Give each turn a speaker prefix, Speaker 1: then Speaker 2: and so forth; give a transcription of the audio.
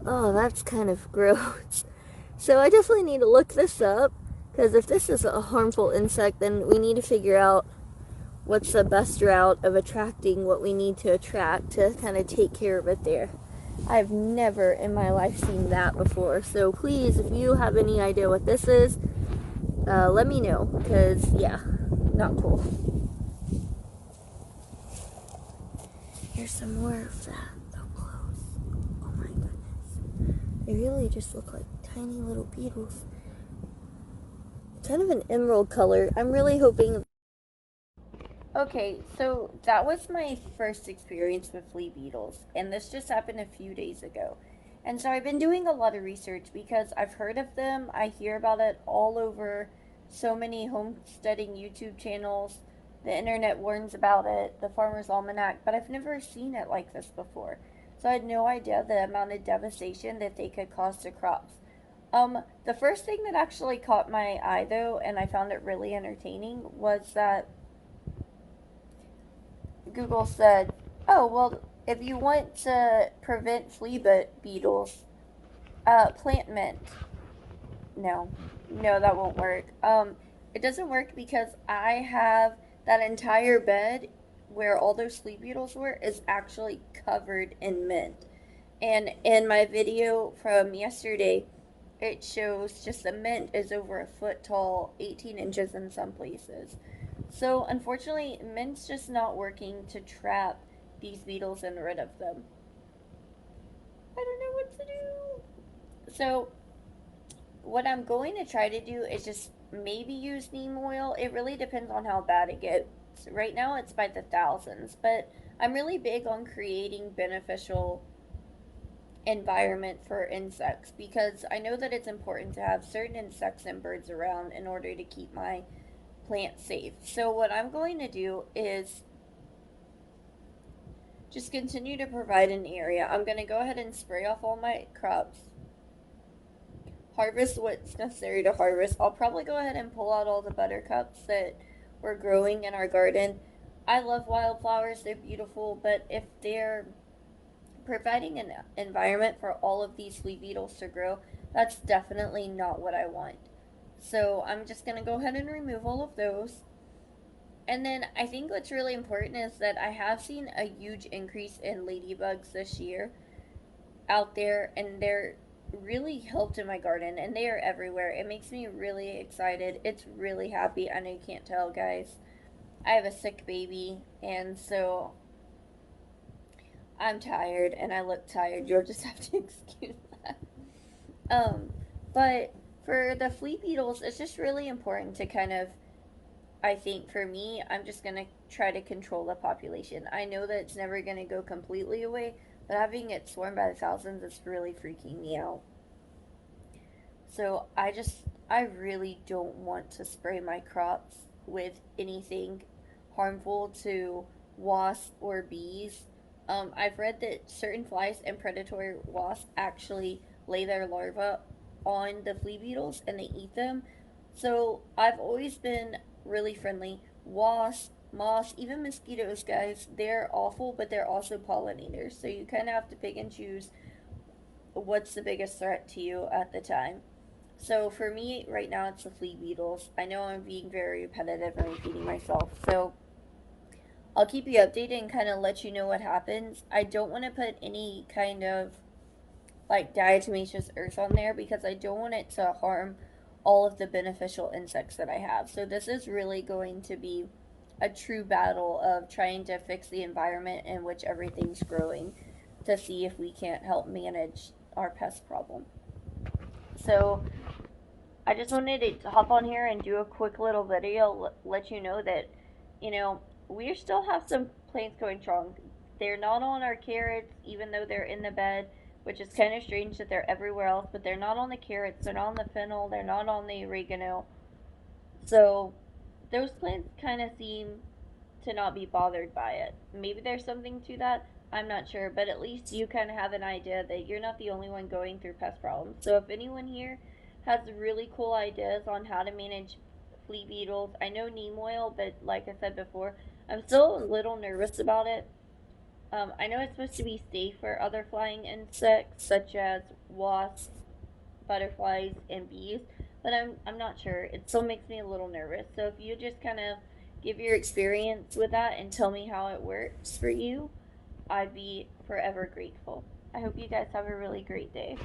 Speaker 1: Oh, that's kind of gross. So I definitely need to look this up, because if this is a harmful insect, then we need to figure out what's the best route of attracting what we need to attract to kind of take care of it there. I've never in my life seen that before. So please, if you have any idea what this is, let me know. Because, yeah, not cool. Here's some more of that up close. Oh my goodness. They really just look like tiny little beetles. Kind of an emerald color. I'm really hoping. Okay, so that was my first experience with flea beetles, and this just happened a few days ago. And so I've been doing a lot of research because I've heard of them, I hear about it all over so many homesteading YouTube channels. The internet warns about it, the Farmer's Almanac, but I've never seen it like this before. So I had no idea the amount of devastation that they could cause to crops. The first thing that actually caught my eye though, and I found it really entertaining, was that Google said, "Oh well, if you want to prevent flea beetles, plant mint." No, no, that won't work. It doesn't work because I have that entire bed where all those flea beetles were is actually covered in mint. And in my video from yesterday, it shows just the mint is over a foot tall, 18 inches in some places. So unfortunately, mint's just not working to trap these beetles and rid of them. I don't know what to do. So what I'm going to try to do is just maybe use neem oil. It really depends on how bad it gets. Right now it's by the thousands, but I'm really big on creating beneficial environment for insects because I know that it's important to have certain insects and birds around in order to keep my plants safe. So what I'm going to do is just continue to provide an area. I'm going to go ahead and spray off all my crops, harvest what's necessary to harvest. I'll probably go ahead and pull out all the buttercups that we're growing in our garden. I love wildflowers, they're beautiful, but if they're providing an environment for all of these flea beetles to grow, that's definitely not what I want. So I'm just going to go ahead and remove all of those. And then I think what's really important is that I have seen a huge increase in ladybugs this year out there, and they're really helped in my garden, and they are everywhere. It makes me really excited. It's really happy. I know you can't tell, guys. I have a sick baby, and so I'm tired, and I look tired. You'll just have to excuse that. Um, but for the flea beetles, it's just really important to kind of, I think for me, I'm just going to try to control the population. I know that it's never going to go completely away, but having it swarm by the thousands is really freaking me out. So I really don't want to spray my crops with anything harmful to wasps or bees. I've read that certain flies and predatory wasps actually lay their larvae on the flea beetles and they eat them. So I've always been really friendly. Wasps, moths, even mosquitoes, guys, they're awful, but they're also pollinators. So you kind of have to pick and choose what's the biggest threat to you at the time. So for me right now it's the flea beetles. I know I'm being very repetitive and repeating myself. So I'll keep you updated and kind of let you know what happens. I don't want to put any kind of like diatomaceous earth on there because I don't want it to harm all of the beneficial insects that I have. So this is really going to be a true battle of trying to fix the environment in which everything's growing to see if we can't help manage our pest problem. So I just wanted to hop on here and do a quick little video, let you know that, you know, we still have some plants going strong. They're not on our carrots, even though they're in the bed, which is kind of strange that they're everywhere else, but they're not on the carrots, they're not on the fennel, they're not on the oregano. So those plants kind of seem to not be bothered by it. Maybe there's something to that. I'm not sure, but at least you kind of have an idea that you're not the only one going through pest problems. So if anyone here has really cool ideas on how to manage flea beetles, I know neem oil, but like I said before, I'm still a little nervous about it. I know it's supposed to be safe for other flying insects, such as wasps, butterflies, and bees, but I'm not sure. It still makes me a little nervous. So if you just kind of give your experience with that and tell me how it works for you, I'd be forever grateful. I hope you guys have a really great day.